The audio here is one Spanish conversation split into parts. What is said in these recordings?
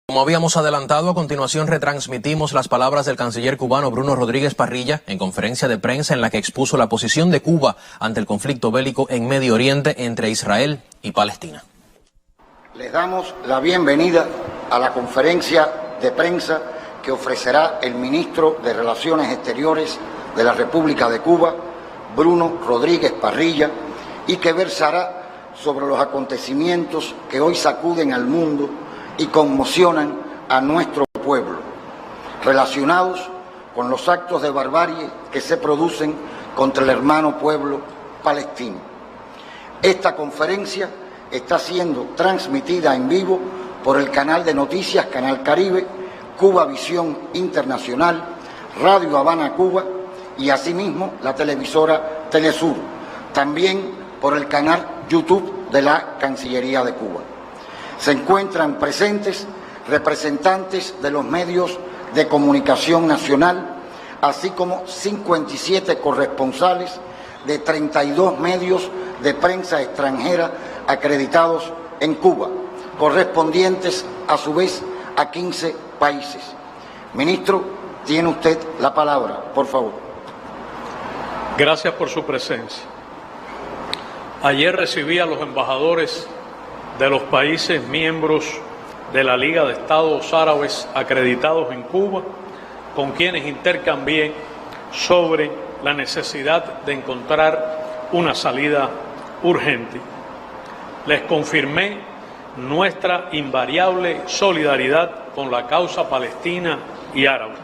Como habíamos adelantado, a continuación retransmitimos las palabras del canciller cubano Bruno Rodríguez Parrilla en conferencia de prensa en la que expuso la posición de Cuba ante el conflicto bélico en Medio Oriente entre Israel y Palestina. Les damos la bienvenida a la conferencia de prensa que ofrecerá el ministro de Relaciones Exteriores de la República de Cuba, Bruno Rodríguez Parrilla, y que versará sobre los acontecimientos que hoy sacuden al mundo y conmocionan a nuestro pueblo, relacionados con los actos de barbarie que se producen contra el hermano pueblo palestino. Esta conferencia está siendo transmitida en vivo por el canal de noticias Canal Caribe, Cuba Visión Internacional, Radio Habana Cuba y asimismo la televisora Telesur, también por el canal YouTube de la Cancillería de Cuba. Se encuentran presentes representantes de los medios de comunicación nacional, así como 57 corresponsales de 32 medios de prensa extranjera acreditados en Cuba, correspondientes a su vez a 15 países. Ministro, tiene usted la palabra, por favor. Gracias por su presencia. Ayer recibí a los embajadores de los países miembros de la Liga de Estados Árabes acreditados en Cuba, con quienes intercambié sobre la necesidad de encontrar una salida urgente. Les confirmé nuestra invariable solidaridad con la causa palestina y árabe.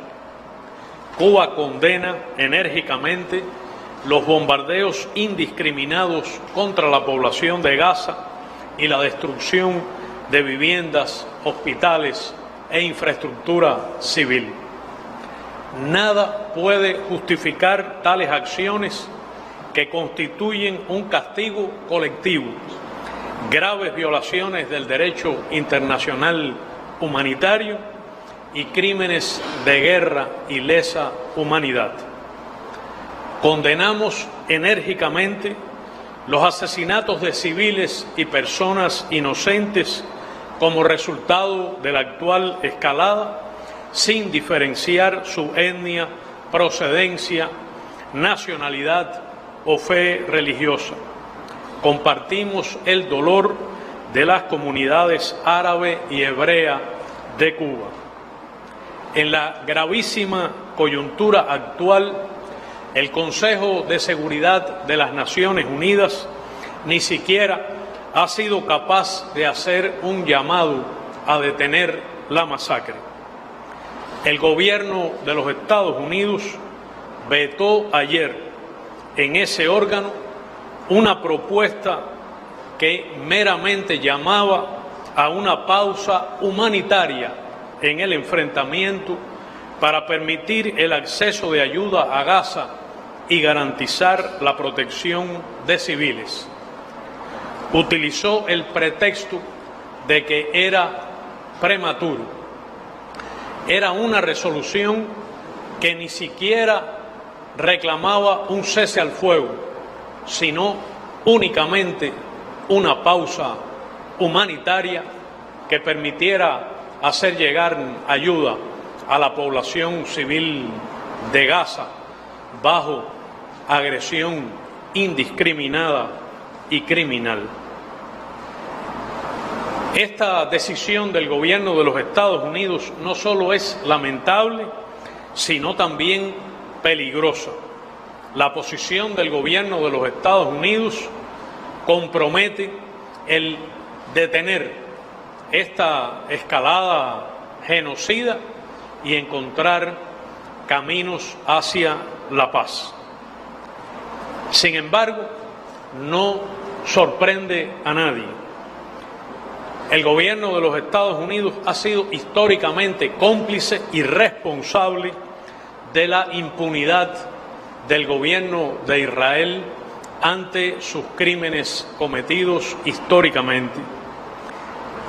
Cuba condena enérgicamente los bombardeos indiscriminados contra la población de Gaza y la destrucción de viviendas, hospitales e infraestructura civil. Nada puede justificar tales acciones que constituyen un castigo colectivo, graves violaciones del derecho internacional humanitario y crímenes de guerra y lesa humanidad. Condenamos enérgicamente los asesinatos de civiles y personas inocentes como resultado de la actual escalada, sin diferenciar su etnia, procedencia, nacionalidad o fe religiosa. Compartimos el dolor de las comunidades árabe y hebrea de Cuba. En la gravísima coyuntura actual, el Consejo de Seguridad de las Naciones Unidas ni siquiera ha sido capaz de hacer un llamado a detener la masacre. El gobierno de los Estados Unidos vetó ayer en ese órgano una propuesta que meramente llamaba a una pausa humanitaria en el enfrentamiento para permitir el acceso de ayuda a Gaza y garantizar la protección de civiles. Utilizó el pretexto de que era prematuro. Era una resolución que ni siquiera reclamaba un cese al fuego, sino únicamente una pausa humanitaria que permitiera hacer llegar ayuda a la población civil de Gaza bajo agresión indiscriminada y criminal. Esta decisión del gobierno de los Estados Unidos no solo es lamentable, sino también peligrosa. La posición del gobierno de los Estados Unidos compromete el detener esta escalada genocida y encontrar caminos hacia la paz. Sin embargo, no sorprende a nadie. El gobierno de los Estados Unidos ha sido históricamente cómplice y responsable de la impunidad del gobierno de Israel ante sus crímenes cometidos históricamente,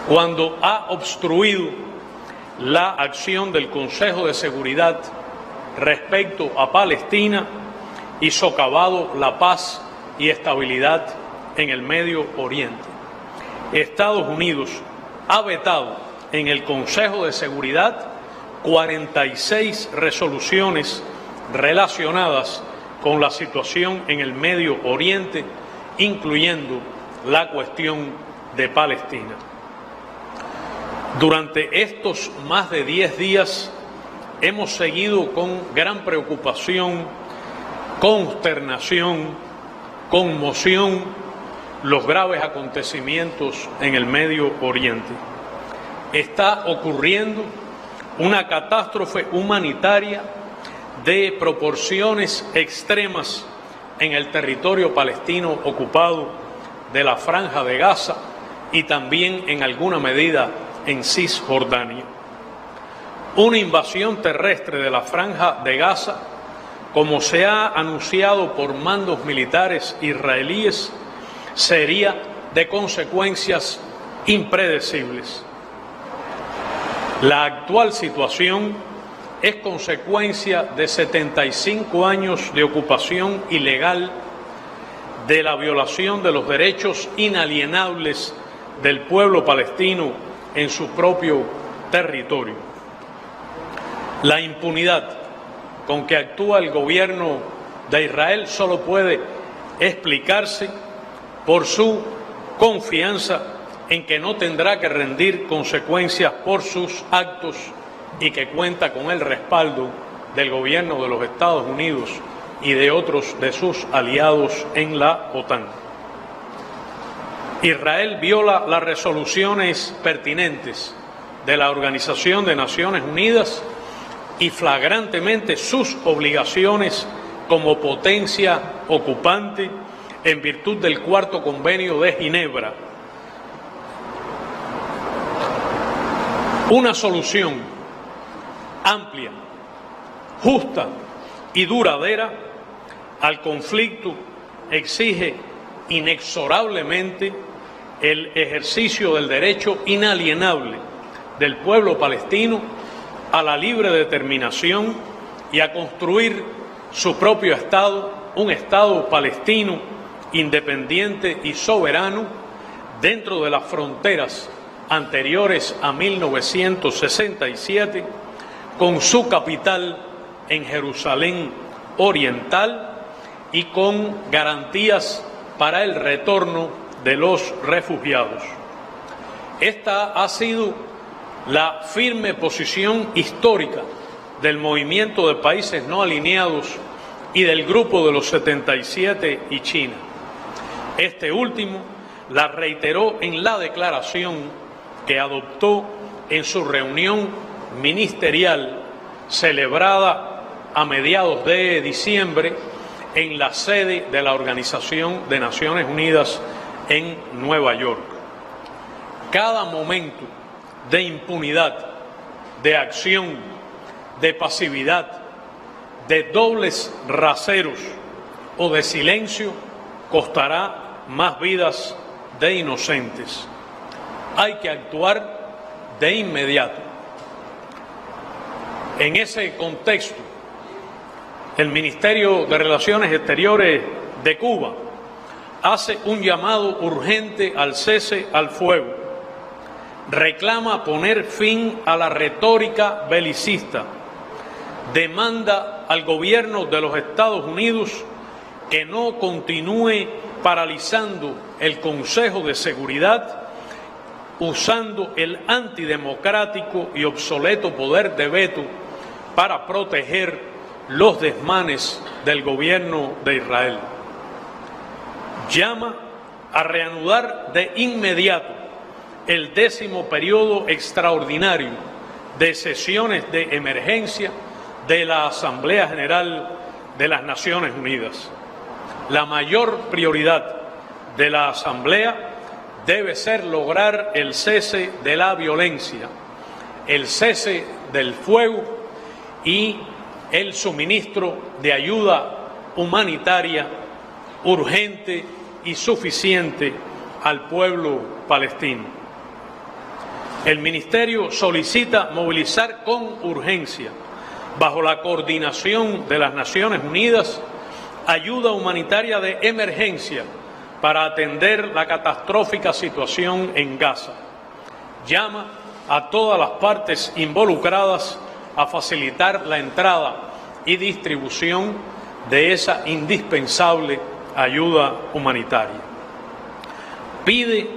cuando ha obstruido la acción del Consejo de Seguridad respecto a Palestina y socavado la paz y estabilidad en el Medio Oriente. Estados Unidos ha vetado en el Consejo de Seguridad 46 resoluciones relacionadas con la situación en el Medio Oriente, incluyendo la cuestión de Palestina. Durante estos más de 10 días hemos seguido con gran preocupación, consternación, conmoción, los graves acontecimientos en el Medio Oriente. Está ocurriendo una catástrofe humanitaria de proporciones extremas en el territorio palestino ocupado de la Franja de Gaza y también en alguna medida en Cisjordania. Una invasión terrestre de la Franja de Gaza, como se ha anunciado por mandos militares israelíes, sería de consecuencias impredecibles. La actual situación es consecuencia de 75 años de ocupación ilegal, de la violación de los derechos inalienables del pueblo palestino en su propio territorio. La impunidad con que actúa el gobierno de Israel solo puede explicarse por su confianza en que no tendrá que rendir consecuencias por sus actos y que cuenta con el respaldo del gobierno de los Estados Unidos y de otros de sus aliados en la OTAN. Israel viola las resoluciones pertinentes de la Organización de Naciones Unidas y flagrantemente sus obligaciones como potencia ocupante en virtud del Cuarto Convenio de Ginebra. Una solución amplia, justa y duradera al conflicto exige inexorablemente el ejercicio del derecho inalienable del pueblo palestino a la libre determinación y a construir su propio Estado, un Estado palestino independiente y soberano dentro de las fronteras anteriores a 1967, con su capital en Jerusalén Oriental y con garantías para el retorno de los refugiados. Esta ha sido la firme posición histórica del movimiento de países no alineados y del Grupo de los 77 y China. Este último la reiteró en la declaración que adoptó en su reunión ministerial celebrada a mediados de diciembre en la sede de la Organización de Naciones Unidas en Nueva York. Cada momento de impunidad, de acción, de pasividad, de dobles raseros o de silencio costará más vidas de inocentes. Hay que actuar de inmediato. En ese contexto, el Ministerio de Relaciones Exteriores de Cuba hace un llamado urgente al cese al fuego, reclama poner fin a la retórica belicista, demanda al gobierno de los Estados Unidos que no continúe paralizando el Consejo de Seguridad usando el antidemocrático y obsoleto poder de veto para proteger los desmanes del gobierno de Israel. Llama a reanudar de inmediato el 10º periodo extraordinario de sesiones de emergencia de la Asamblea General de las Naciones Unidas. La mayor prioridad de la Asamblea debe ser lograr el cese de la violencia, el cese del fuego y el suministro de ayuda humanitaria urgente y suficiente al pueblo palestino. El Ministerio solicita movilizar con urgencia, bajo la coordinación de las Naciones Unidas, ayuda humanitaria de emergencia para atender la catastrófica situación en Gaza. Llama a todas las partes involucradas a facilitar la entrada y distribución de esa indispensable ayuda humanitaria. Pide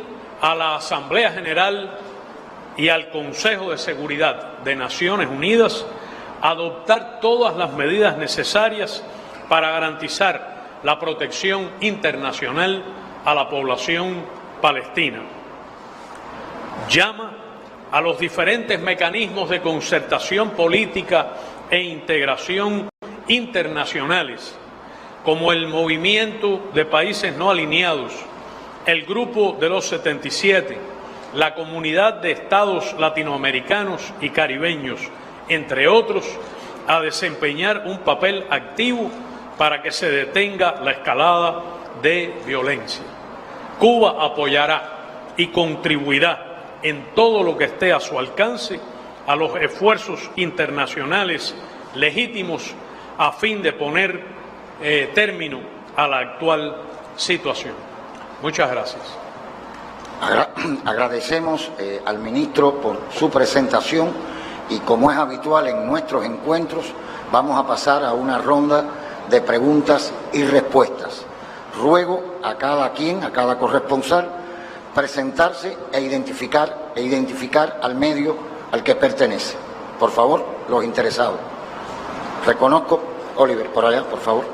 a la Asamblea General y al Consejo de Seguridad de Naciones Unidas adoptar todas las medidas necesarias para garantizar la protección internacional a la población palestina. Llama a los diferentes mecanismos de concertación política e integración internacionales, como el Movimiento de Países No Alineados, el Grupo de los 77, la Comunidad de Estados Latinoamericanos y Caribeños, entre otros, a desempeñar un papel activo para que se detenga la escalada de violencia. Cuba apoyará y contribuirá en todo lo que esté a su alcance a los esfuerzos internacionales legítimos a fin de poner término a la actual situación. Muchas gracias. Agradecemos al ministro por su presentación y, como es habitual en nuestros encuentros, vamos a pasar a una ronda de preguntas y respuestas. Ruego a cada quien, a cada corresponsal, presentarse e identificar al medio al que pertenece. Por favor, los interesados. Reconozco, Oliver, por allá, por favor.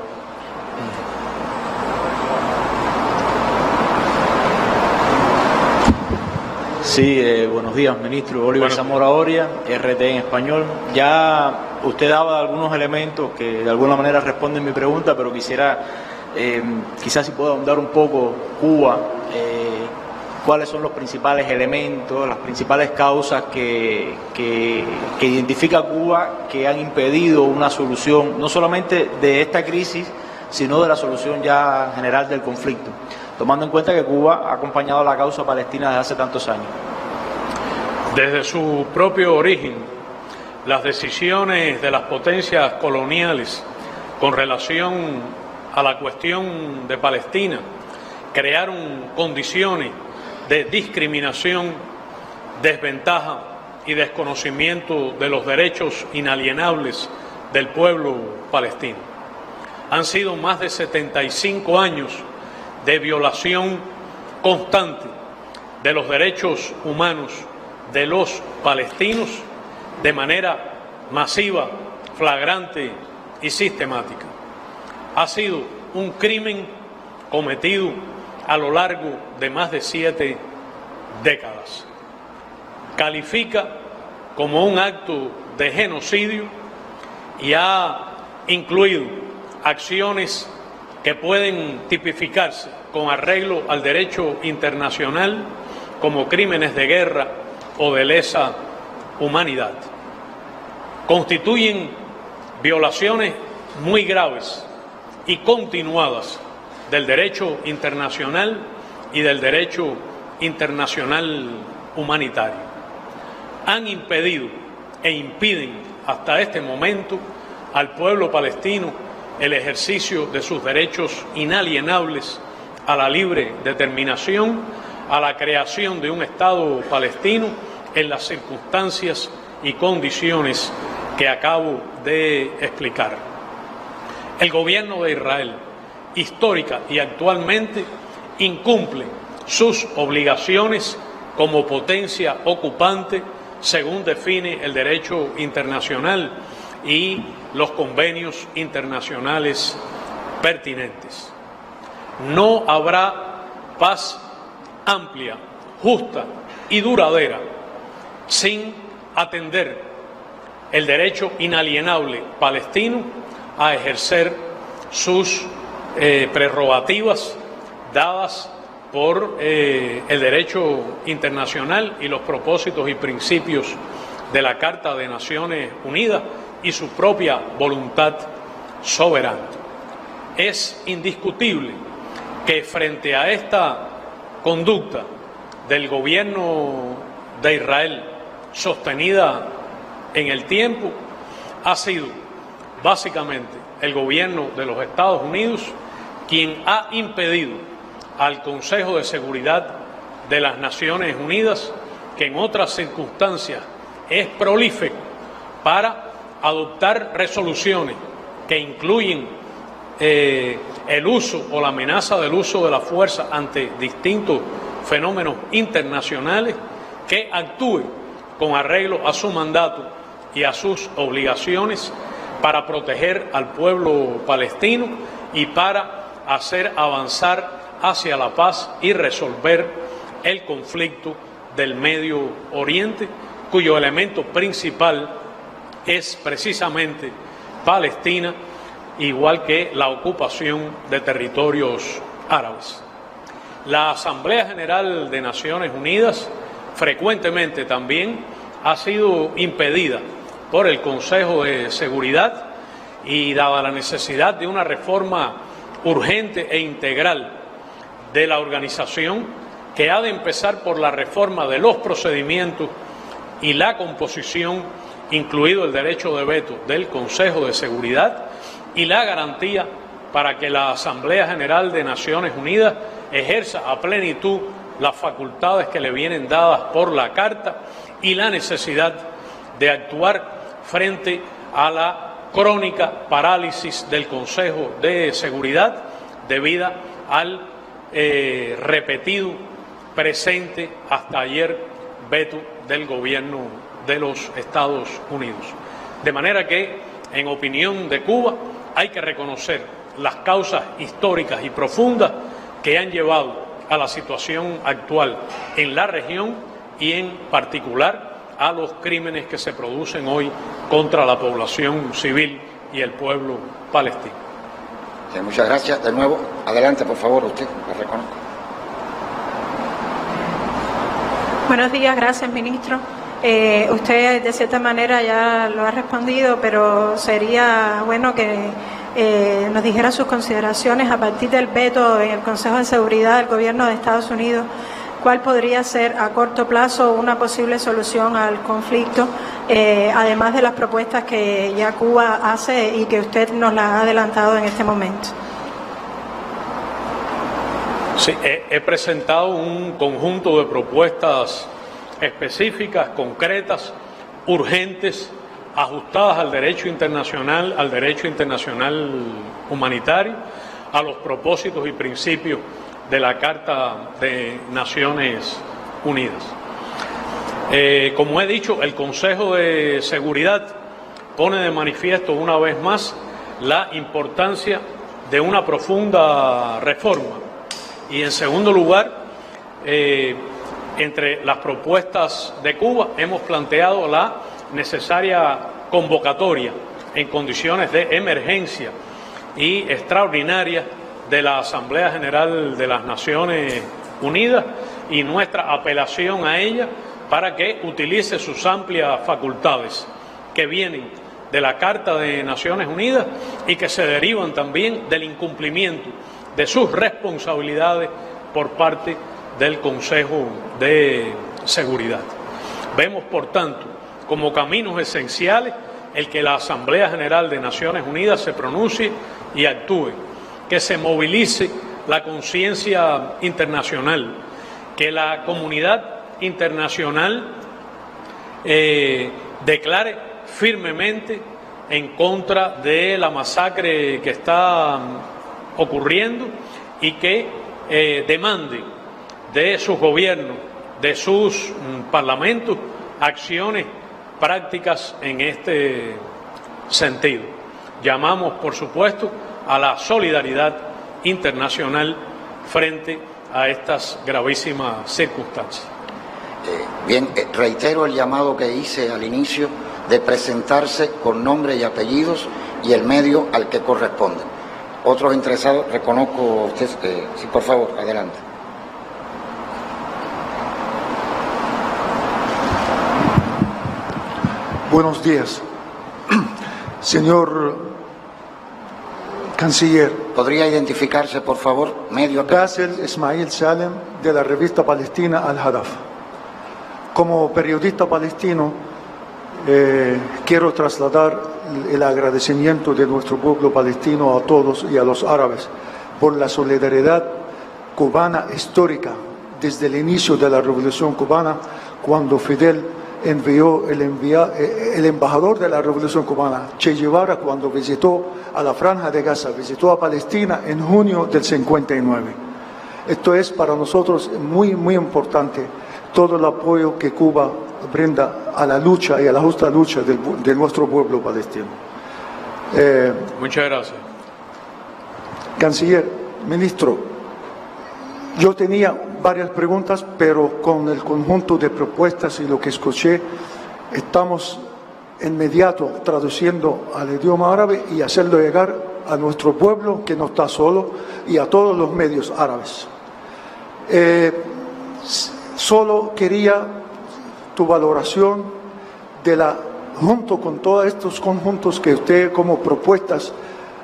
Sí, buenos días, ministro. Oliver Zamora Oria, RT en español. Ya usted daba algunos elementos que de alguna manera responden mi pregunta, pero quisiera, quizás si puedo ahondar un poco, Cuba, cuáles son los principales elementos, las principales causas que identifica Cuba que han impedido una solución, no solamente de esta crisis, sino de la solución ya general del conflicto, tomando en cuenta que Cuba ha acompañado a la causa palestina desde hace tantos años. Desde su propio origen, las decisiones de las potencias coloniales con relación a la cuestión de Palestina crearon condiciones de discriminación, desventaja y desconocimiento de los derechos inalienables del pueblo palestino. Han sido más de 75 años de violación constante de los derechos humanos de los palestinos de manera masiva, flagrante y sistemática. Ha sido un crimen cometido a lo largo de más de 7 décadas. Califica como un acto de genocidio y ha incluido acciones que pueden tipificarse con arreglo al derecho internacional como crímenes de guerra o de lesa humanidad. Constituyen violaciones muy graves y continuadas del derecho internacional y del derecho internacional humanitario. Han impedido e impiden hasta este momento al pueblo palestino el ejercicio de sus derechos inalienables a la libre determinación, a la creación de un Estado palestino en las circunstancias y condiciones que acabo de explicar. El gobierno de Israel, histórica y actualmente, incumple sus obligaciones como potencia ocupante según define el derecho internacional y los convenios internacionales pertinentes. No habrá paz amplia, justa y duradera sin atender el derecho inalienable palestino a ejercer sus prerrogativas dadas por el derecho internacional y los propósitos y principios de la Carta de Naciones Unidas y su propia voluntad soberana. Es indiscutible que frente a esta conducta del gobierno de Israel sostenida en el tiempo, ha sido básicamente el gobierno de los Estados Unidos quien ha impedido al Consejo de Seguridad de las Naciones Unidas que en otras circunstancias es prolífico para adoptar resoluciones que incluyen el uso o la amenaza del uso de la fuerza ante distintos fenómenos internacionales, que actúe con arreglo a su mandato y a sus obligaciones para proteger al pueblo palestino y para hacer avanzar hacia la paz y resolver el conflicto del Medio Oriente, cuyo elemento principal es precisamente Palestina, igual que la ocupación de territorios árabes. La Asamblea General de Naciones Unidas frecuentemente también ha sido impedida por el Consejo de Seguridad, y dada la necesidad de una reforma urgente e integral de la organización, que ha de empezar por la reforma de los procedimientos y la composición, incluido el derecho de veto del Consejo de Seguridad y la garantía para que la Asamblea General de Naciones Unidas ejerza a plenitud las facultades que le vienen dadas por la Carta, y la necesidad de actuar frente a la crónica parálisis del Consejo de Seguridad debida al repetido, presente hasta ayer, veto del gobierno de los Estados Unidos. De manera que, en opinión de Cuba, hay que reconocer las causas históricas y profundas que han llevado a la situación actual en la región, y en particular a los crímenes que se producen hoy contra la población civil y el pueblo palestino. Sí, muchas gracias. De nuevo, adelante, por favor, usted, la reconozco. Buenos días, gracias, ministro. Usted, de cierta manera, ya lo ha respondido, pero sería bueno que nos dijera sus consideraciones a partir del veto en el Consejo de Seguridad del Gobierno de Estados Unidos. ¿Cuál podría ser a corto plazo una posible solución al conflicto, además de las propuestas que ya Cuba hace y que usted nos las ha adelantado en este momento? Sí, he presentado un conjunto de propuestas específicas, concretas, urgentes, ajustadas al derecho internacional humanitario, a los propósitos y principios de la Carta de Naciones Unidas. Como he dicho, el Consejo de Seguridad pone de manifiesto una vez más la importancia de una profunda reforma, y en segundo lugar, entre las propuestas de Cuba hemos planteado la necesaria convocatoria en condiciones de emergencia y extraordinaria de la Asamblea General de las Naciones Unidas, y nuestra apelación a ella para que utilice sus amplias facultades que vienen de la Carta de Naciones Unidas y que se derivan también del incumplimiento de sus responsabilidades por parte del Consejo de Seguridad. Vemos, por tanto, como caminos esenciales el que la Asamblea General de Naciones Unidas se pronuncie y actúe, que se movilice la conciencia internacional, que la comunidad internacional declare firmemente en contra de la masacre que está ocurriendo, y que demande de sus gobiernos, de sus parlamentos, acciones prácticas en este sentido. Llamamos, por supuesto, a la solidaridad internacional frente a estas gravísimas circunstancias. Bien, reitero el llamado que hice al inicio de presentarse con nombre y apellidos y el medio al que corresponde. Otros interesados, reconozco a usted, sí, por favor, adelante. Buenos días. Señor Canciller. ¿Podría identificarse, por favor? Medio. Bassel Ismail Salem, de la revista palestina Al-Hadaf. Como periodista palestino, quiero trasladar el agradecimiento de nuestro pueblo palestino a todos y a los árabes por la solidaridad cubana histórica desde el inicio de la Revolución Cubana, cuando Fidel envió el embajador de la Revolución Cubana, Che Guevara, cuando visitó a la Franja de Gaza, visitó a Palestina en junio del 59. Esto es para nosotros muy, muy importante, todo el apoyo que Cuba brinda a la lucha y a la justa lucha de nuestro pueblo palestino. Muchas gracias. Canciller, ministro, yo tenía varias preguntas, pero con el conjunto de propuestas y lo que escuché, estamos inmediato traduciendo al idioma árabe y hacerlo llegar a nuestro pueblo, que no está solo, y a todos los medios árabes. Solo quería tu valoración junto con todos estos conjuntos que usted como propuestas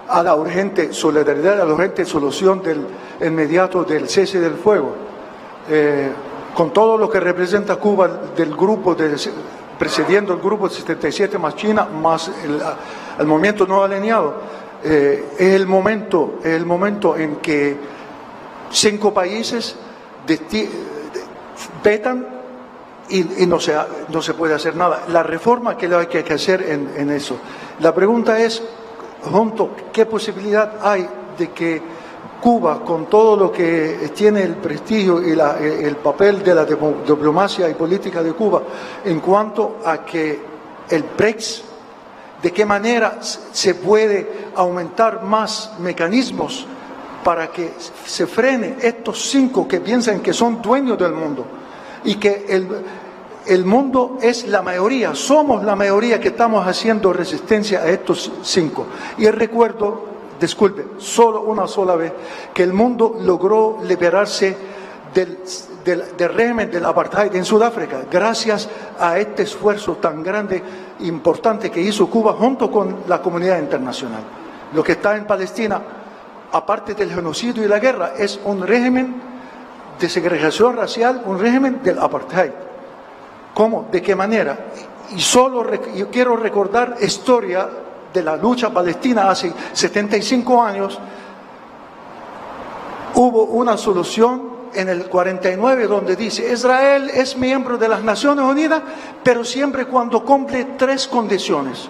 a la urgente solidaridad, a la urgente solución inmediato del cese del fuego, con todo lo que representa Cuba del grupo presidiendo el grupo 77 más China, más el movimiento no alineado, es el momento en que 5 países vetan y no se puede hacer nada. La reforma que hay que hacer en eso. La pregunta es, ¿qué posibilidad hay de que Cuba, con todo lo que tiene el prestigio y el papel de la diplomacia y política de Cuba, en cuanto a que el BRICS, de qué manera se puede aumentar más mecanismos para que se frene estos 5 que piensan que son dueños del mundo y que el mundo es la mayoría, somos la mayoría que estamos haciendo resistencia a estos 5. Y recuerdo, disculpe, solo una sola vez, que el mundo logró liberarse del régimen del apartheid en Sudáfrica, gracias a este esfuerzo tan grande e importante que hizo Cuba junto con la comunidad internacional. Lo que está en Palestina, aparte del genocidio y la guerra, es un régimen de segregación racial, un régimen del apartheid. ¿Cómo? ¿De qué manera? Y yo quiero recordar historia de la lucha palestina hace 75 años. Hubo una solución en el 49 donde dice: Israel es miembro de las Naciones Unidas, pero siempre cuando cumple 3 condiciones.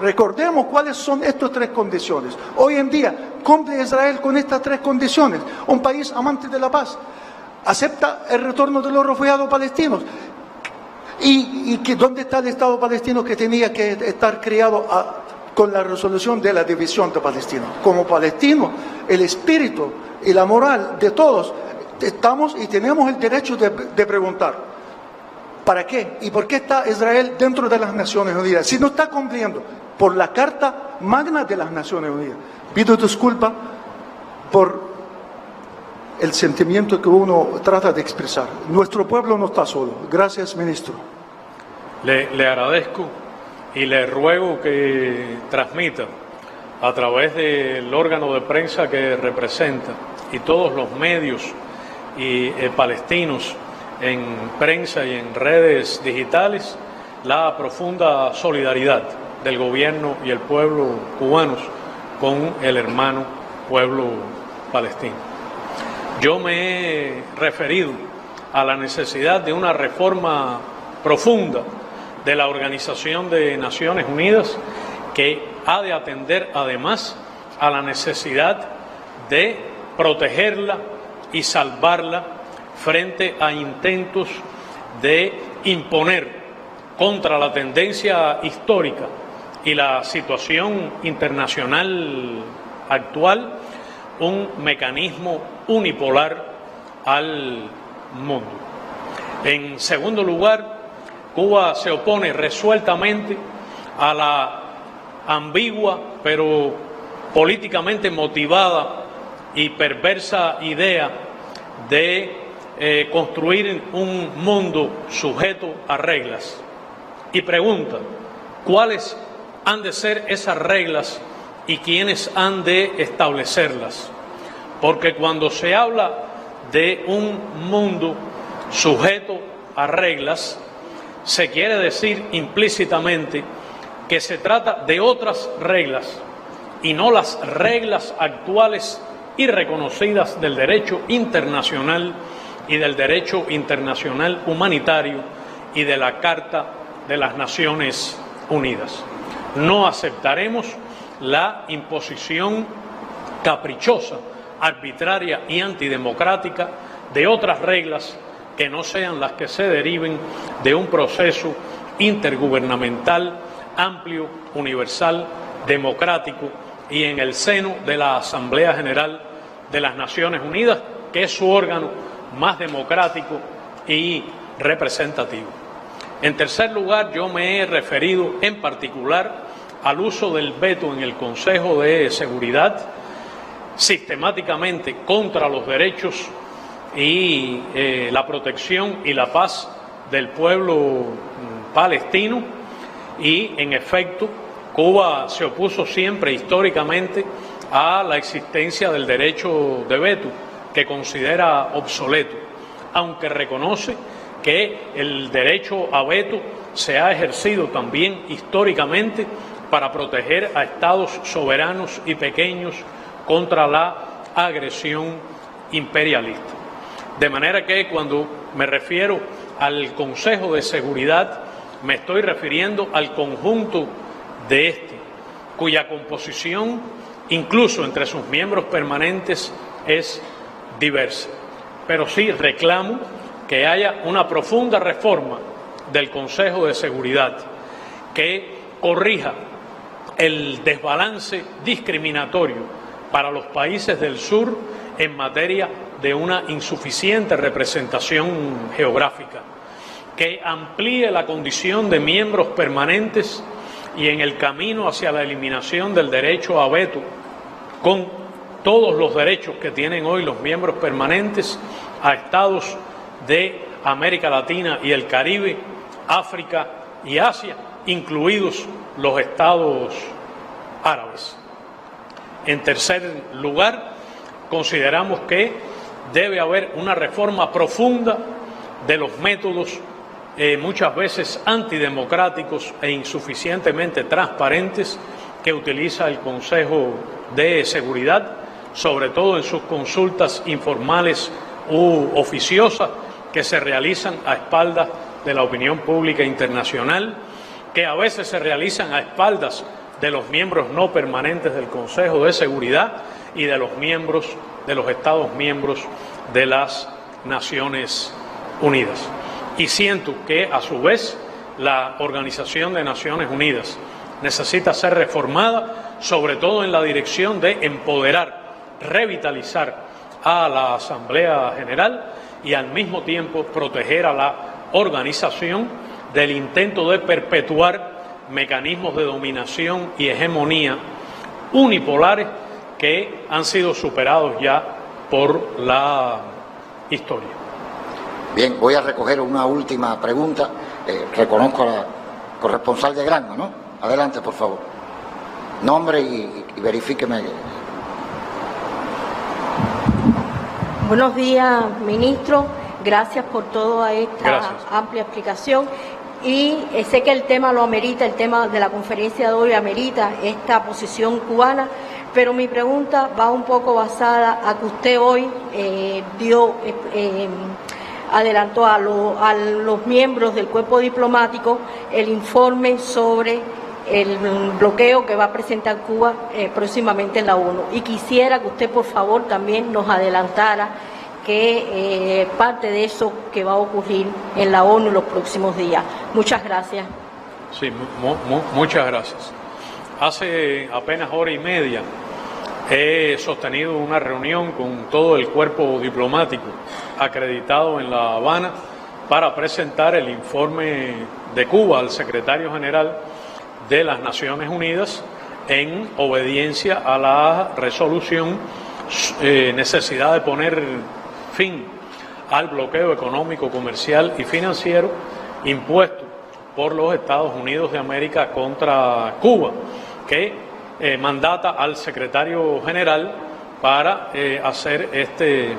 Recordemos cuáles son estas 3 condiciones. Hoy en día cumple Israel con estas 3 condiciones. Un país amante de la paz, acepta el retorno de los refugiados palestinos. ¿Y dónde está el Estado palestino que tenía que estar creado con la resolución de la división de Palestina? Como palestinos, el espíritu y la moral de todos estamos y tenemos el derecho de preguntar: ¿para qué? ¿Y por qué está Israel dentro de las Naciones Unidas? Si no está cumpliendo por la Carta Magna de las Naciones Unidas. Pido disculpas por el sentimiento que uno trata de expresar. Nuestro pueblo no está solo. Gracias, ministro. Le agradezco y le ruego que transmita a través del órgano de prensa que representa y todos los medios palestinos en prensa y en redes digitales la profunda solidaridad del gobierno y el pueblo cubanos con el hermano pueblo palestino. Yo me he referido a la necesidad de una reforma profunda de la Organización de Naciones Unidas, que ha de atender además a la necesidad de protegerla y salvarla frente a intentos de imponer contra la tendencia histórica y la situación internacional actual un mecanismo unipolar al mundo. En segundo lugar, Cuba se opone resueltamente a la ambigua pero políticamente motivada y perversa idea de construir un mundo sujeto a reglas, y pregunta: ¿cuáles han de ser esas reglas y quiénes han de establecerlas? Porque cuando se habla de un mundo sujeto a reglas, se quiere decir implícitamente que se trata de otras reglas y no las reglas actuales y reconocidas del derecho internacional y del derecho internacional humanitario y de la Carta de las Naciones Unidas. No aceptaremos la imposición caprichosa, arbitraria y antidemocrática de otras reglas que no sean las que se deriven de un proceso intergubernamental, amplio, universal, democrático y en el seno de la Asamblea General de las Naciones Unidas, que es su órgano más democrático y representativo. En tercer lugar, yo me he referido en particular al uso del veto en el Consejo de Seguridad sistemáticamente contra los derechos y la protección y la paz del pueblo palestino, y en efecto Cuba se opuso siempre históricamente a la existencia del derecho de veto, que considera obsoleto, aunque reconoce que el derecho a veto se ha ejercido también históricamente para proteger a estados soberanos y pequeños contra la agresión imperialista. De manera que cuando me refiero al Consejo de Seguridad, me estoy refiriendo al conjunto de este, cuya composición, incluso entre sus miembros permanentes, es diversa. Pero sí reclamo que haya una profunda reforma del Consejo de Seguridad que corrija el desbalance discriminatorio para los países del sur en materia de una insuficiente representación geográfica, que amplíe la condición de miembros permanentes y en el camino hacia la eliminación del derecho a veto, con todos los derechos que tienen hoy los miembros permanentes, a estados de América Latina y el Caribe, África y Asia, incluidos los estados árabes. En tercer lugar, consideramos que debe haber una reforma profunda de los métodos muchas veces antidemocráticos e insuficientemente transparentes que utiliza el Consejo de Seguridad, sobre todo en sus consultas informales u oficiosas que se realizan a espaldas de la opinión pública internacional, que a veces se realizan a espaldas de los miembros no permanentes del Consejo de Seguridad y de los miembros de los Estados miembros de las Naciones Unidas. Y siento que, a su vez, la Organización de Naciones Unidas necesita ser reformada, sobre todo en la dirección de empoderar, revitalizar a la Asamblea General y al mismo tiempo proteger a la organización del intento de perpetuar mecanismos de dominación y hegemonía unipolares que han sido superados ya por la historia. Bien, voy a recoger una última pregunta. Reconozco a la corresponsal de Granma, ¿no? Adelante, por favor. Nombre y verifíqueme. Buenos días, ministro. Gracias por toda esta amplia explicación. Y sé que el tema lo amerita, el tema de la conferencia de hoy amerita esta posición cubana, pero mi pregunta va un poco basada a que usted hoy adelantó a los miembros del cuerpo diplomático el informe sobre el bloqueo que va a presentar Cuba próximamente en la ONU. Y quisiera que usted, por favor, también nos adelantara que parte de eso que va a ocurrir en la ONU en los próximos días. Muchas gracias. Sí, muchas gracias. Hace apenas hora y media he sostenido una reunión con todo el cuerpo diplomático acreditado en La Habana para presentar el informe de Cuba al secretario general de las Naciones Unidas en obediencia a la resolución necesidad de poner fin al bloqueo económico, comercial y financiero impuesto por los Estados Unidos de América contra Cuba, que mandata al secretario general para hacer este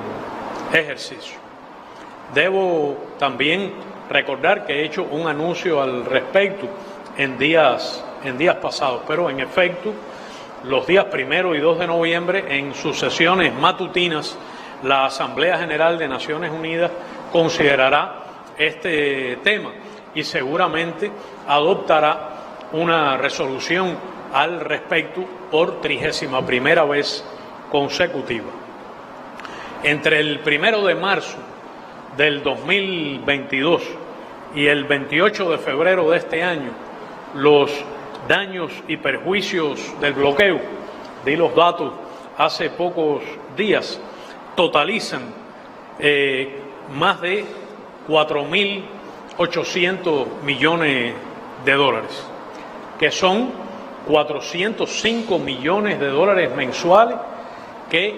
ejercicio. Debo también recordar que he hecho un anuncio al respecto en días pasados, pero en efecto, los días 1 y 2 de noviembre, en sus sesiones matutinas, la Asamblea General de Naciones Unidas considerará este tema y seguramente adoptará una resolución al respecto por 31ª vez consecutiva. Entre el 1 de marzo del 2022 y el 28 de febrero de este año, los daños y perjuicios del bloqueo, di los datos hace pocos días, totalizan más de 4.800 millones de dólares, que son 405 millones de dólares mensuales, que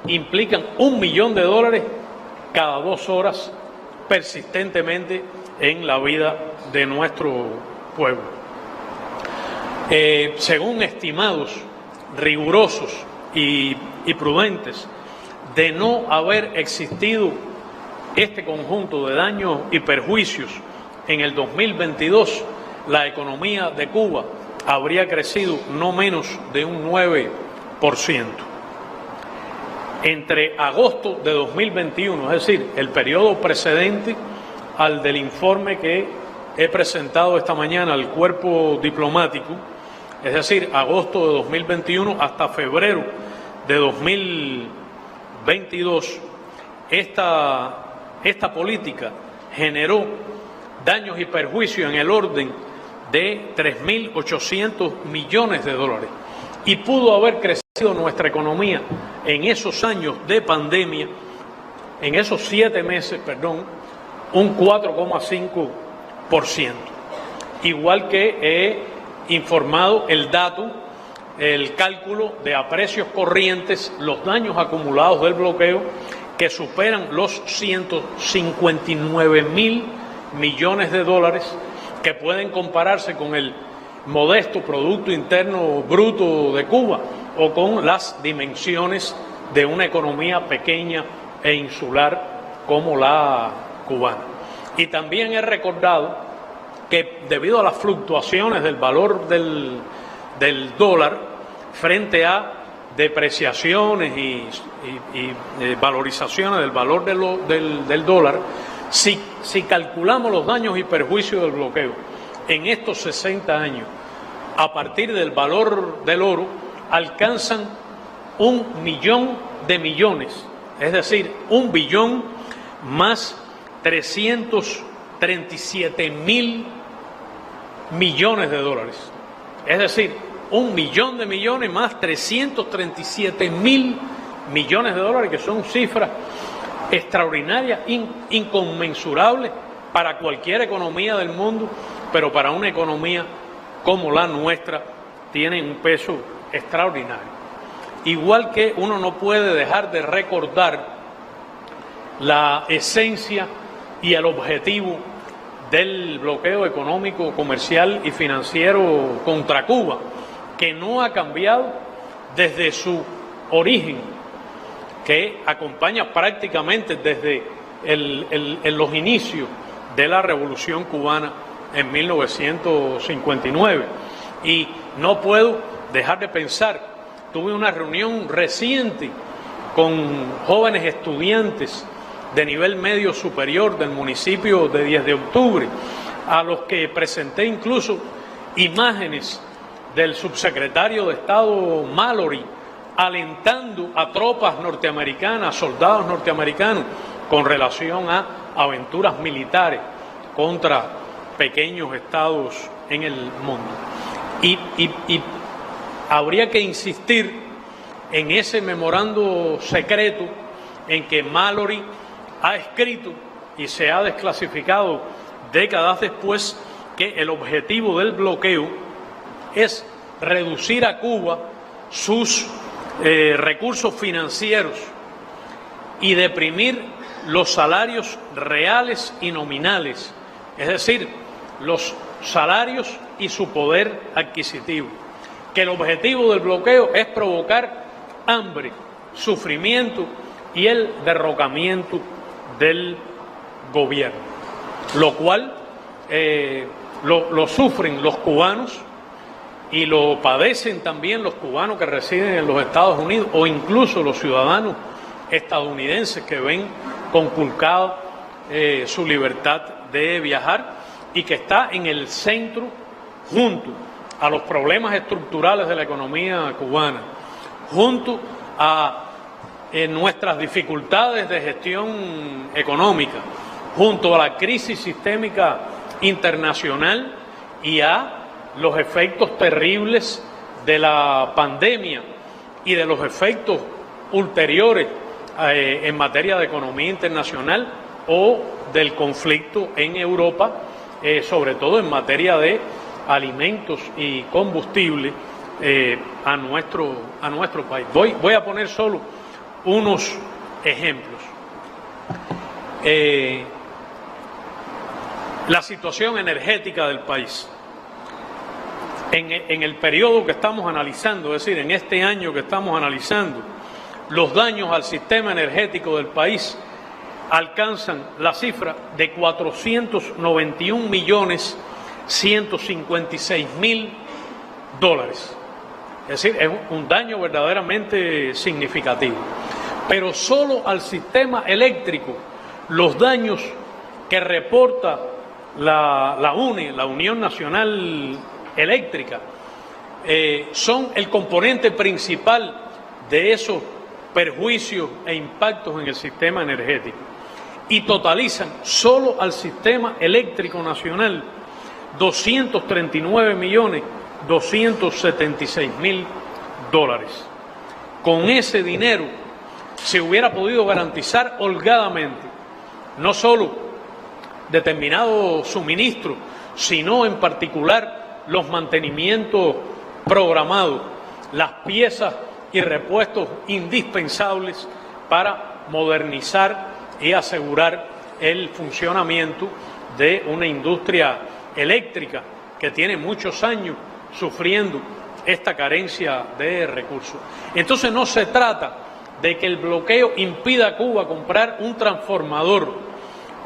implican $1 millón cada 2 horas persistentemente en la vida de nuestro pueblo. Según estimados rigurosos y prudentes, de no haber existido este conjunto de daños y perjuicios en el 2022, la economía de Cuba habría crecido no menos de un 9%. Entre agosto de 2021, es decir, el periodo precedente al del informe que he presentado esta mañana al cuerpo diplomático, es decir, agosto de 2021 hasta febrero de 2022, esta política generó daños y perjuicios en el orden de 3.800 millones de dólares y pudo haber crecido nuestra economía en esos años de pandemia, en esos 7 meses, un 4,5%. Igual que he informado el cálculo de a precios corrientes, los daños acumulados del bloqueo, que superan los 159.000 millones de dólares, que pueden compararse con el modesto Producto Interno Bruto de Cuba o con las dimensiones de una economía pequeña e insular como la cubana. Y también he recordado que debido a las fluctuaciones del valor del dólar frente a depreciaciones y valorizaciones del valor del dólar, si calculamos los daños y perjuicios del bloqueo en estos 60 años, a partir del valor del oro, alcanzan 1 millón de millones, es decir, 1 billón más 337.000 millones de dólares. Es decir, 1 millón de millones más 337.000 millones de dólares, que son cifras extraordinarias, inconmensurables para cualquier economía del mundo, pero para una economía como la nuestra tienen un peso extraordinario. Igual que uno no puede dejar de recordar la esencia y el objetivo del bloqueo económico, comercial y financiero contra Cuba, que no ha cambiado desde su origen, que acompaña prácticamente desde los inicios de la Revolución Cubana en 1959. Y no puedo dejar de pensar, tuve una reunión reciente con jóvenes estudiantes de nivel medio superior del municipio de 10 de octubre, a los que presenté incluso imágenes del subsecretario de Estado Mallory alentando a tropas norteamericanas, soldados norteamericanos, con relación a aventuras militares contra pequeños estados en el mundo. Y habría que insistir en ese memorando secreto en que Mallory ha escrito y se ha desclasificado décadas después, que el objetivo del bloqueo es reducir a Cuba sus recursos financieros y deprimir los salarios reales y nominales, es decir, los salarios y su poder adquisitivo. Que el objetivo del bloqueo es provocar hambre, sufrimiento y el derrocamiento del gobierno, lo cual lo sufren los cubanos y lo padecen también los cubanos que residen en los Estados Unidos, o incluso los ciudadanos estadounidenses que ven conculcada su libertad de viajar, y que está en el centro junto a los problemas estructurales de la economía cubana, junto a nuestras dificultades de gestión económica, junto a la crisis sistémica internacional y a los efectos terribles de la pandemia y de los efectos ulteriores en materia de economía internacional o del conflicto en Europa, sobre todo en materia de alimentos y combustible a nuestro país. Voy a poner solo unos ejemplos. La situación energética del país. En el periodo que estamos analizando, es decir, en este año que estamos analizando, los daños al sistema energético del país alcanzan la cifra de 491.156.000 dólares. Es decir, es un daño verdaderamente significativo. Pero solo al sistema eléctrico, los daños que reporta la UNE, la Unión Nacional Eléctrica, son el componente principal de esos perjuicios e impactos en el sistema energético y totalizan solo al sistema eléctrico nacional 239.276.000 dólares. Con ese dinero se hubiera podido garantizar holgadamente no solo determinado suministro, sino en particular los mantenimientos programados, las piezas y repuestos indispensables para modernizar y asegurar el funcionamiento de una industria eléctrica que tiene muchos años sufriendo esta carencia de recursos. Entonces no se trata de que el bloqueo impida a Cuba comprar un transformador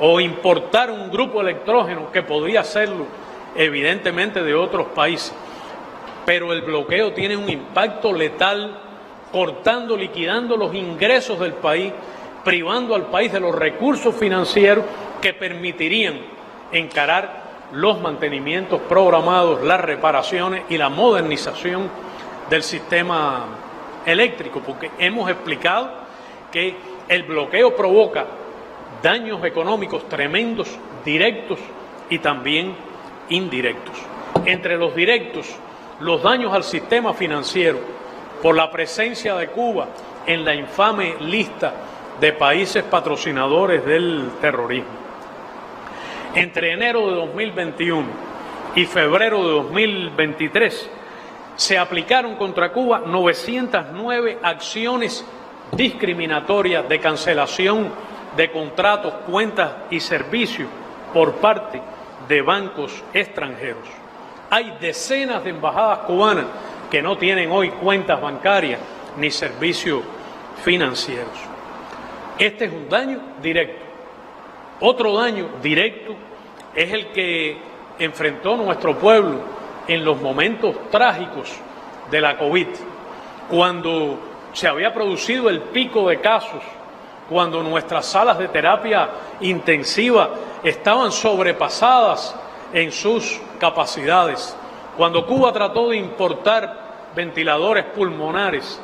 o importar un grupo electrógeno, que podría hacerlo evidentemente de otros países, pero el bloqueo tiene un impacto letal, cortando, liquidando los ingresos del país, privando al país de los recursos financieros que permitirían encarar los mantenimientos programados, las reparaciones y la modernización del sistema eléctrico, porque hemos explicado que el bloqueo provoca daños económicos tremendos, directos y también indirectos. Entre los directos, los daños al sistema financiero por la presencia de Cuba en la infame lista de países patrocinadores del terrorismo. Entre enero de 2021 y febrero de 2023 se aplicaron contra Cuba 909 acciones discriminatorias de cancelación de contratos, cuentas y servicios por parte de bancos extranjeros. Hay decenas de embajadas cubanas que no tienen hoy cuentas bancarias ni servicios financieros. Este es un daño directo. Otro daño directo es el que enfrentó nuestro pueblo en los momentos trágicos de la COVID, cuando se había producido el pico de casos, cuando nuestras salas de terapia intensiva estaban sobrepasadas en sus capacidades, cuando Cuba trató de importar ventiladores pulmonares.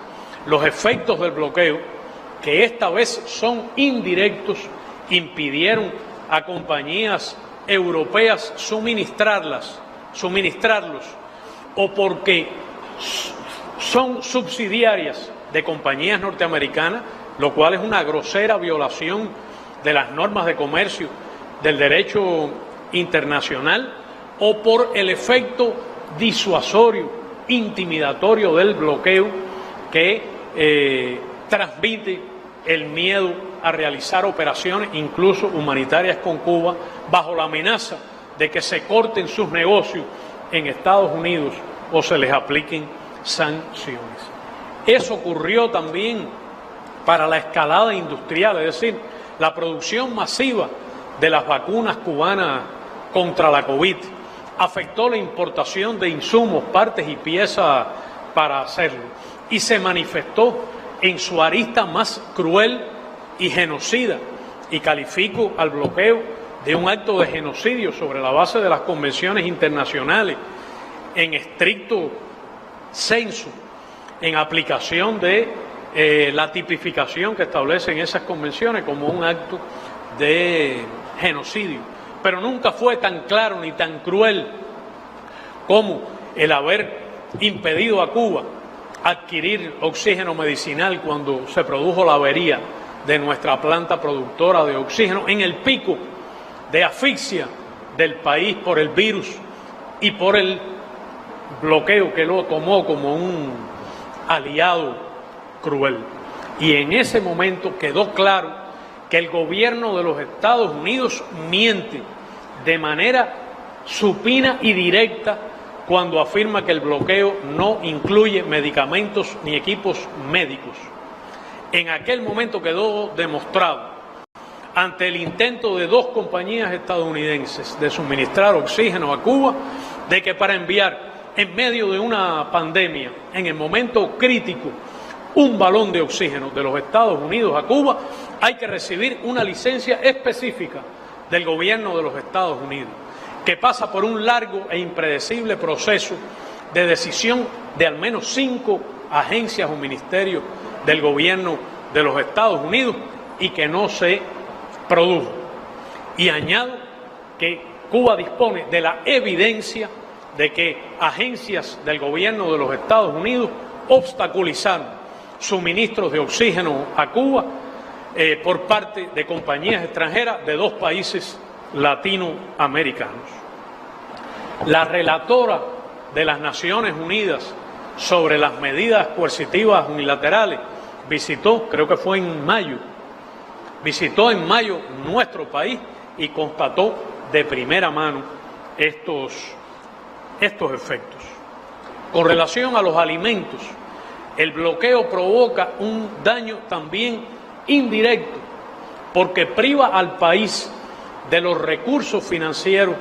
Los efectos del bloqueo, que esta vez son indirectos, impidieron a compañías europeas suministrarlos, o porque son subsidiarias de compañías norteamericanas, lo cual es una grosera violación de las normas de comercio del derecho internacional, o por el efecto disuasorio, intimidatorio del bloqueo que transmite el miedo a realizar operaciones, incluso humanitarias, con Cuba, bajo la amenaza de que se corten sus negocios en Estados Unidos o se les apliquen sanciones. Eso ocurrió también para la escalada industrial, es decir, la producción masiva de las vacunas cubanas contra la COVID afectó la importación de insumos, partes y piezas para hacerlo, y se manifestó en su arista más cruel y genocida, y califico al bloqueo de un acto de genocidio sobre la base de las convenciones internacionales, en estricto censo, en aplicación de la tipificación que establecen esas convenciones como un acto de genocidio. Pero nunca fue tan claro ni tan cruel como el haber impedido a Cuba adquirir oxígeno medicinal cuando se produjo la avería de nuestra planta productora de oxígeno en el pico de asfixia del país por el virus y por el bloqueo que lo tomó como un aliado cruel. Y en ese momento quedó claro que el gobierno de los Estados Unidos miente de manera supina y directa cuando afirma que el bloqueo no incluye medicamentos ni equipos médicos. En aquel momento quedó demostrado, ante el intento de 2 compañías estadounidenses de suministrar oxígeno a Cuba, de que para enviar en medio de una pandemia, en el momento crítico, un balón de oxígeno de los Estados Unidos a Cuba, hay que recibir una licencia específica del gobierno de los Estados Unidos, que pasa por un largo e impredecible proceso de decisión de al menos 5 agencias o ministerios del gobierno de los Estados Unidos y que no se produjo. Y añado que Cuba dispone de la evidencia de que agencias del gobierno de los Estados Unidos obstaculizaron suministros de oxígeno a Cuba por parte de compañías extranjeras de 2 países latinoamericanos. La relatora de las Naciones Unidas sobre las medidas coercitivas unilaterales visitó, creo que fue en mayo, nuestro país y constató de primera mano estos efectos. Con relación a los alimentos, el bloqueo provoca un daño también indirecto porque priva al país de los recursos financieros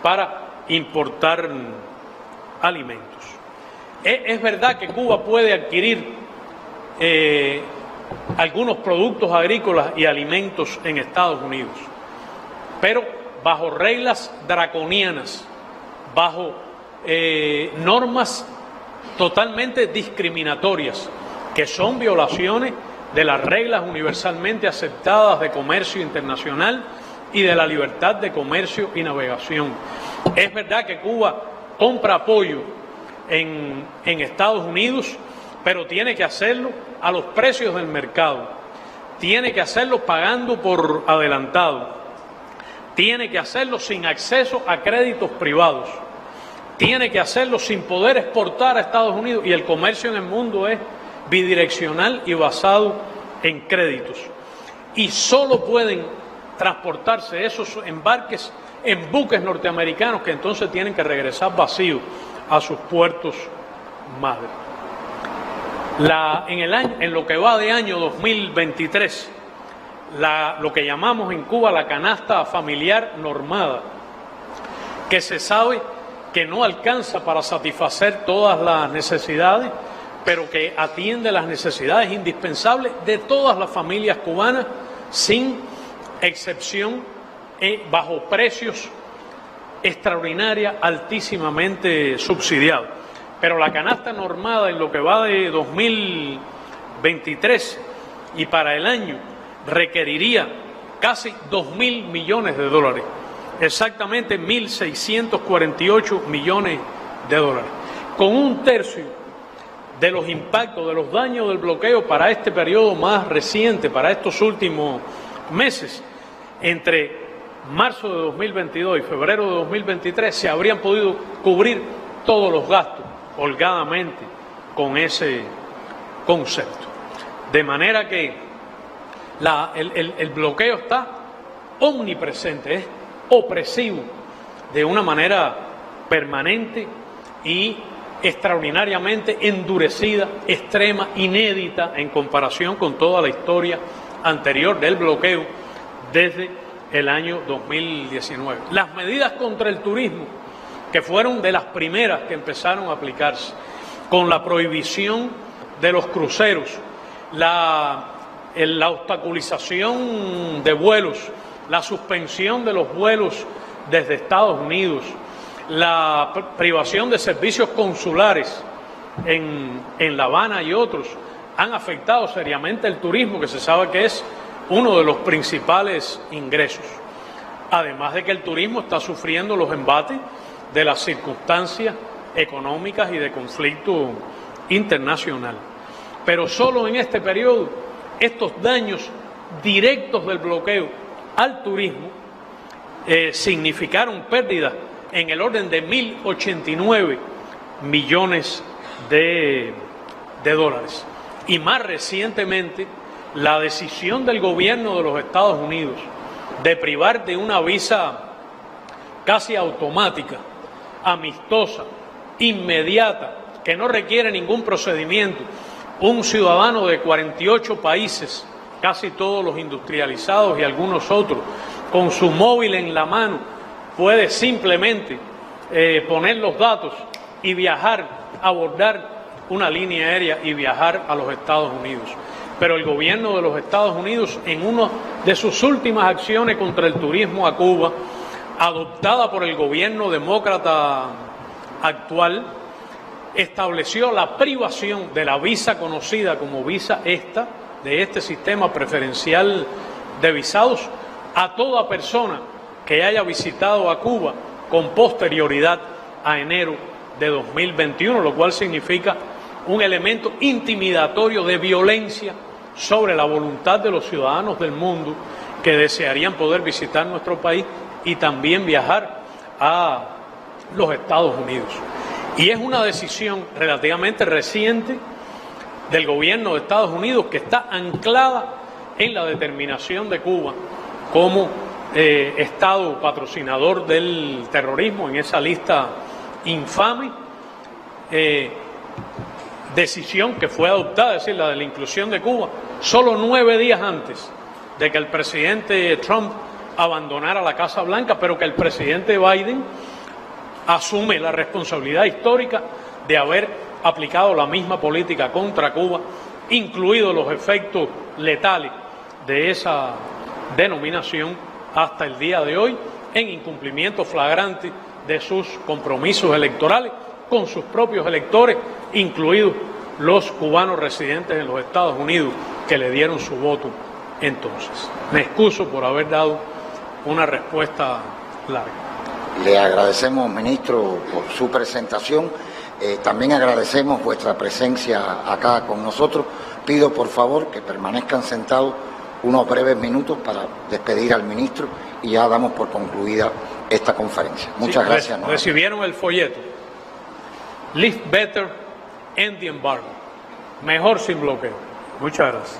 para importar alimentos. Es verdad que Cuba puede adquirir algunos productos agrícolas y alimentos en Estados Unidos, pero bajo reglas draconianas, bajo normas totalmente discriminatorias, que son violaciones de las reglas universalmente aceptadas de comercio internacional y de la libertad de comercio y navegación. Es verdad que Cuba compra apoyo en Estados Unidos, pero tiene que hacerlo a los precios del mercado, tiene que hacerlo pagando por adelantado, tiene que hacerlo sin acceso a créditos privados, tiene que hacerlo sin poder exportar a Estados Unidos, y el comercio en el mundo es bidireccional y basado en créditos. Y solo pueden transportarse esos embarques en buques norteamericanos que entonces tienen que regresar vacíos a sus puertos madre. En lo que va de año 2023, lo que llamamos en Cuba la canasta familiar normada, que se sabe que no alcanza para satisfacer todas las necesidades, pero que atiende las necesidades indispensables de todas las familias cubanas, sin excepción, bajo precios extraordinarios, altísimamente subsidiados. Pero la canasta normada en lo que va de 2023 y para el año requeriría casi 2.000 millones de dólares, exactamente 1.648 millones de dólares, con 1/3 de los impactos, de los daños del bloqueo para este periodo más reciente, para estos últimos meses. Entre marzo de 2022 y febrero de 2023 se habrían podido cubrir todos los gastos holgadamente con ese concepto. De manera que el bloqueo está omnipresente, es opresivo de una manera permanente y extraordinariamente endurecida, extrema, inédita en comparación con toda la historia anterior del bloqueo desde el año 2019. Las medidas contra el turismo, que fueron de las primeras que empezaron a aplicarse, con la prohibición de los cruceros, la obstaculización de vuelos la suspensión de los vuelos desde Estados Unidos, la privación de servicios consulares en La Habana y otros, han afectado seriamente el turismo, que se sabe que es uno de los principales ingresos. Además de que el turismo está sufriendo los embates de las circunstancias económicas y de conflicto internacional. Pero solo en este periodo, estos daños directos del bloqueo al turismo significaron pérdidas en el orden de 1.089 millones de dólares. Y más recientemente, la decisión del gobierno de los Estados Unidos de privar de una visa casi automática, amistosa, inmediata, que no requiere ningún procedimiento, un ciudadano de 48 países, casi todos los industrializados y algunos otros, con su móvil en la mano, puede simplemente poner los datos y viajar, abordar una línea aérea y viajar a los Estados Unidos. Pero el gobierno de los Estados Unidos, en una de sus últimas acciones contra el turismo a Cuba, adoptada por el gobierno demócrata actual, estableció la privación de la visa conocida como visa ESTA, de este sistema preferencial de visados, a toda persona que haya visitado a Cuba con posterioridad a enero de 2021, lo cual significa un elemento intimidatorio de violencia sobre la voluntad de los ciudadanos del mundo que desearían poder visitar nuestro país y también viajar a los Estados Unidos. Y es una decisión relativamente reciente del gobierno de Estados Unidos que está anclada en la determinación de Cuba como Estado patrocinador del terrorismo en esa lista infame, decisión que fue adoptada, es decir, la de la inclusión de Cuba, solo 9 días antes de que el presidente Trump abandonara la Casa Blanca, pero que el presidente Biden asume la responsabilidad histórica de haber aplicado la misma política contra Cuba, incluidos los efectos letales de esa denominación hasta el día de hoy, en incumplimiento flagrante de sus compromisos electorales con sus propios electores, incluidos los cubanos residentes en los Estados Unidos que le dieron su voto entonces. Me excuso por haber dado una respuesta larga. Le agradecemos, ministro, por su presentación. También agradecemos vuestra presencia acá con nosotros. Pido, por favor, que permanezcan sentados unos breves minutos para despedir al ministro y ya damos por concluida esta conferencia. Muchas gracias. Recibieron el folleto. Live better, end the embargo. Mejor sin bloqueo. Muchas gracias.